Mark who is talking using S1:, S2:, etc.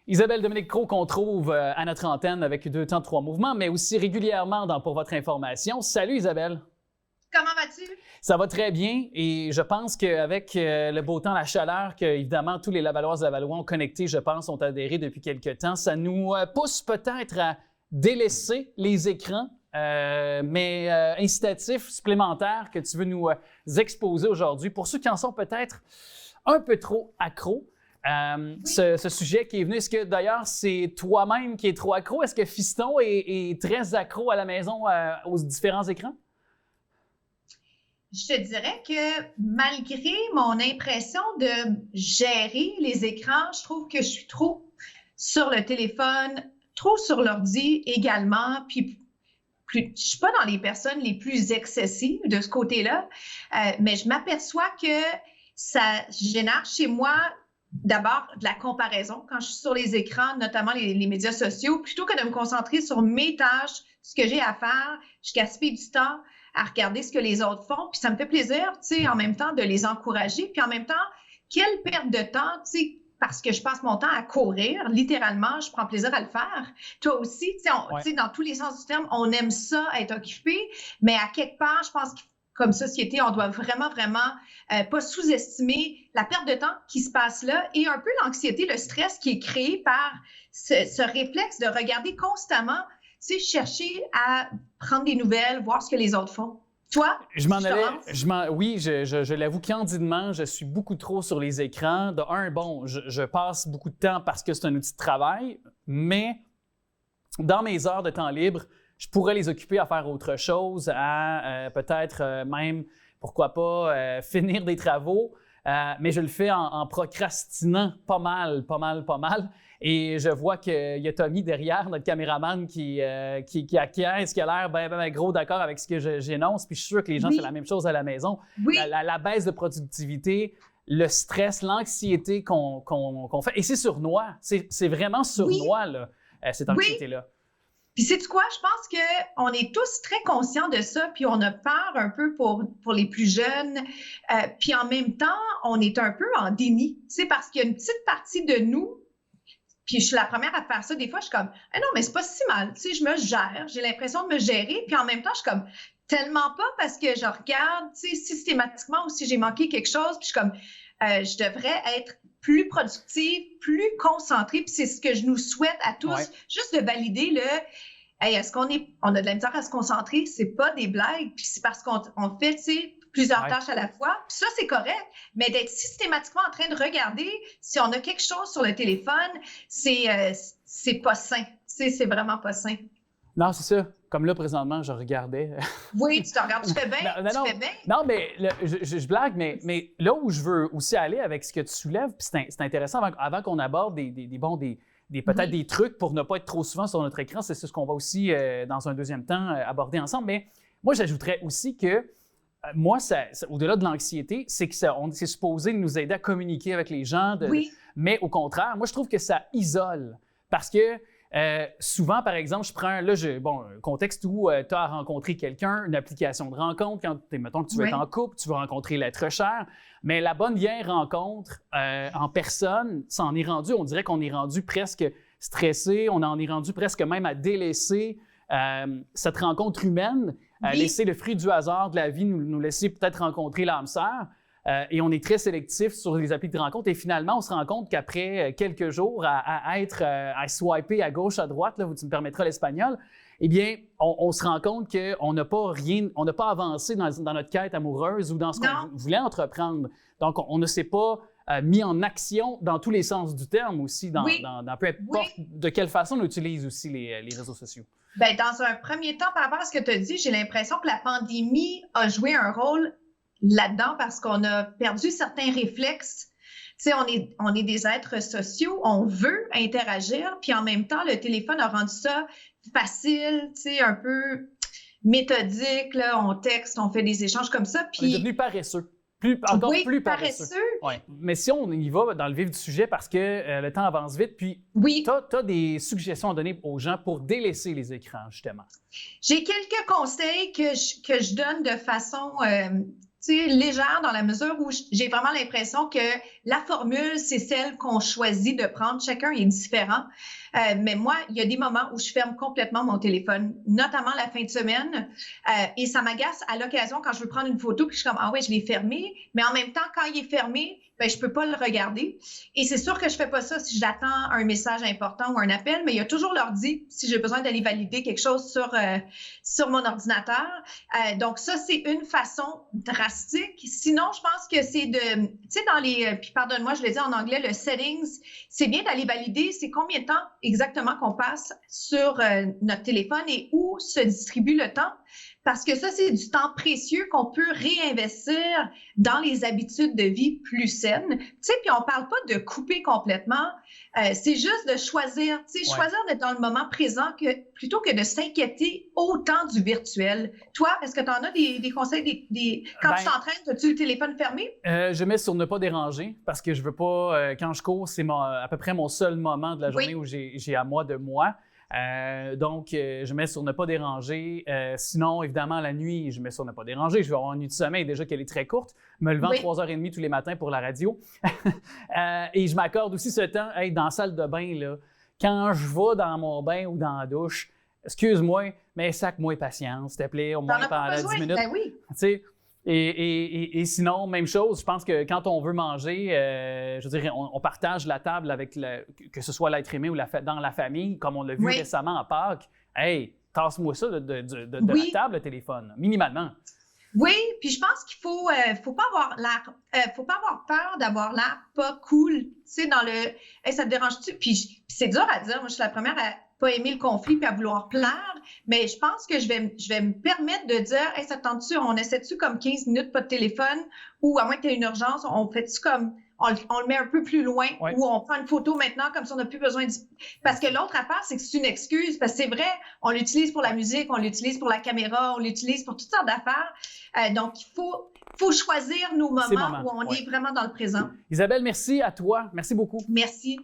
S1: Isabelle Dominique-Cros qu'on trouve à notre antenne avec 2 temps, 3 mouvements, mais aussi régulièrement Pour votre information. Salut Isabelle!
S2: Comment vas-tu?
S1: Ça va très bien et je pense qu'avec le beau temps, la chaleur, que évidemment tous les Lavalloises et Lavallois ont connecté, je pense, ont adhéré depuis quelques temps, ça nous pousse peut-être à délaisser les écrans, mais incitatif supplémentaire que tu veux nous exposer aujourd'hui. Pour ceux qui en sont peut-être un peu trop accros,
S2: Oui.
S1: ce sujet qui est venu, est-ce que d'ailleurs c'est toi-même qui es trop accro? Est-ce que Fiston est très accro à la maison aux différents écrans?
S2: Je te dirais que malgré mon impression de gérer les écrans, je trouve que je suis trop sur le téléphone, trop sur l'ordi également, puis je ne suis pas dans les personnes les plus excessives de ce côté-là, mais je m'aperçois que ça génère chez moi d'abord de la comparaison quand je suis sur les écrans, notamment les médias sociaux, plutôt que de me concentrer sur mes tâches, ce que j'ai à faire, je gaspille du temps à regarder ce que les autres font, puis ça me fait plaisir, tu sais, en même temps de les encourager, puis en même temps, quelle perte de temps, tu sais, parce que je passe mon temps à courir, littéralement, je prends plaisir à le faire. Toi aussi, tu sais, dans tous les sens du terme, on aime ça, être occupé, mais à quelque part, je pense que comme société, on doit vraiment pas sous-estimer la perte de temps qui se passe là et un peu l'anxiété, le stress qui est créé par ce réflexe de regarder constamment, tu sais, chercher à prendre des nouvelles, voir ce que les autres font. Toi,
S1: oui, je l'avoue candidement, je suis beaucoup trop sur les écrans. De un, bon, je passe beaucoup de temps parce que c'est un outil de travail, mais dans mes heures de temps libre, je pourrais les occuper à faire autre chose, à peut-être même, pourquoi pas, finir des travaux, mais je le fais en procrastinant pas mal. Et je vois qu'il y a Tommy derrière, notre caméraman, qui acquiesce, qui a l'air ben gros d'accord avec ce que j'énonce. Puis je suis sûr que les gens font la même chose à la maison.
S2: Oui.
S1: La baisse de productivité, le stress, l'anxiété qu'on fait. Et c'est sournois. C'est vraiment sournois, là, cette anxiété-là.
S2: Puis sais-tu quoi? Je pense qu'on est tous très conscients de ça, puis on a peur un peu pour les plus jeunes. Puis en même temps, on est un peu en déni, tu sais, parce qu'il y a une petite partie de nous, puis je suis la première à faire ça. Des fois, je suis comme, ah non, mais c'est pas si mal, tu sais, je me gère, j'ai l'impression de me gérer, puis en même temps, je suis comme, tellement pas parce que je regarde, tu sais, systématiquement ou si j'ai manqué quelque chose, puis je suis comme, je devrais être plus productive, plus concentrée, puis c'est ce que je nous souhaite à tous, juste de valider le hey, est-ce qu'on a de la misère à se concentrer? C'est pas des blagues, puis c'est parce qu'on fait, tu sais, plusieurs tâches à la fois, puis ça, c'est correct, mais d'être systématiquement en train de regarder si on a quelque chose sur le téléphone, c'est pas sain, tu sais, c'est vraiment pas sain.
S1: Non, c'est ça. Comme là, présentement, je regardais.
S2: Oui, tu te regardes, tu fais bien, tu fais bien.
S1: Non, mais je blague, mais là où je veux aussi aller avec ce que tu soulèves, puis c'est intéressant avant qu'on aborde peut-être des trucs pour ne pas être trop souvent sur notre écran, c'est ce qu'on va aussi, dans un deuxième temps, aborder ensemble. Mais moi, j'ajouterais aussi que moi, au-delà de l'anxiété, c'est que c'est supposé nous aider à communiquer avec les gens, mais au contraire, moi, je trouve que ça isole. Parce que souvent, par exemple, je prends un contexte où tu as rencontré quelqu'un, une application de rencontre, quand mettons que tu veux être en couple, tu veux rencontrer l'être cher, mais la bonne vieille rencontre en personne, ça en est rendu, on dirait qu'on est rendu presque stressé, on en est rendu presque même à délaisser cette rencontre humaine, laisser le fruit du hasard de la vie, nous laisser peut-être rencontrer l'âme sœur. Et on est très sélectif sur les applis de rencontre. Et finalement, on se rend compte qu'après quelques jours à swiper à gauche, à droite, là, où tu me permettras l'espagnol, eh bien, on se rend compte qu'on n'a pas avancé dans notre quête amoureuse ou dans ce qu'on voulait entreprendre. Donc, on ne s'est pas mis en action dans tous les sens du terme aussi, dans peu importe de quelle façon on utilise aussi les réseaux sociaux.
S2: Bien, dans un premier temps, par rapport à ce que tu as dit, j'ai l'impression que la pandémie a joué un rôle là-dedans parce qu'on a perdu certains réflexes. Tu sais, on est des êtres sociaux, on veut interagir, puis en même temps, le téléphone a rendu ça facile, tu sais, un peu méthodique, là, on texte, on fait des échanges comme ça. Puis...
S1: On est devenu paresseux. Plus paresseux. Ouais. Mais si on y va dans le vif du sujet, parce que le temps avance vite, puis tu as des suggestions à donner aux gens pour délaisser les écrans, justement.
S2: J'ai quelques conseils que je donne de façon légère dans la mesure où j'ai vraiment l'impression que la formule, c'est celle qu'on choisit de prendre. Chacun est différent. Mais moi, il y a des moments où je ferme complètement mon téléphone, notamment la fin de semaine. Et ça m'agace à l'occasion quand je veux prendre une photo, puis je suis comme, ah oui, je l'ai fermé. Mais en même temps, quand il est fermé, ben, je peux pas le regarder. Et c'est sûr que je fais pas ça si j'attends un message important ou un appel, mais il y a toujours l'ordi si j'ai besoin d'aller valider quelque chose sur mon ordinateur. Donc ça, c'est une façon drastique. Sinon, je pense que c'est de, tu sais, dans les, puis pardonne-moi, je le dis en anglais, le settings, c'est bien d'aller valider c'est combien de temps exactement qu'on passe sur notre téléphone et où se distribue le temps. Parce que ça, c'est du temps précieux qu'on peut réinvestir dans les habitudes de vie plus saines. Tu sais, puis on parle pas de couper complètement. C'est juste de choisir, tu sais, choisir d'être dans le moment présent plutôt que de s'inquiéter autant du virtuel. Toi, est-ce que tu en as des conseils? Quand tu t'entraînes, as-tu le téléphone fermé?
S1: Je mets sur ne pas déranger parce que je veux pas, quand je cours, c'est à peu près mon seul moment de la journée où j'ai à moi de moi. Donc, je mets sur ne pas déranger. Sinon, évidemment, la nuit, je mets sur ne pas déranger. Je vais avoir une nuit de sommeil déjà qu'elle est très courte, me levant 3h30 tous les matins pour la radio. Et je m'accorde aussi ce temps, dans la salle de bain, là, quand je vais dans mon bain ou dans la douche, excuse-moi, mais sac-moi patience, s'il te plaît, au moins pendant 10 minutes.
S2: Ben oui.
S1: Tu sais, et sinon, même chose, je pense que quand on veut manger, je veux dire, on partage la table avec, que ce soit l'être aimé ou dans la famille, comme on l'a vu récemment à Pâques. Hey, tasse-moi ça de la table, le téléphone, minimalement.
S2: Oui, puis je pense qu'il faut pas avoir peur d'avoir l'air pas cool, tu sais, dans le hey, ça te dérange-tu? Puis c'est dur à dire, moi je suis la première à pas aimer le conflit puis à vouloir plaire, mais je pense que je vais me permettre de dire hey, ça te tente-tu, on essaie-tu comme 15 minutes pas de téléphone ou à moins que tu aies une urgence, on fait-tu comme on le met un peu plus loin ou on prend une photo maintenant comme si on n'a plus besoin de... Parce que l'autre affaire, c'est que c'est une excuse. Parce que c'est vrai, on l'utilise pour la musique, on l'utilise pour la caméra, on l'utilise pour toutes sortes d'affaires. Donc, il faut choisir nos moments où on est vraiment dans le présent.
S1: Isabelle, merci à toi. Merci beaucoup.
S2: Merci.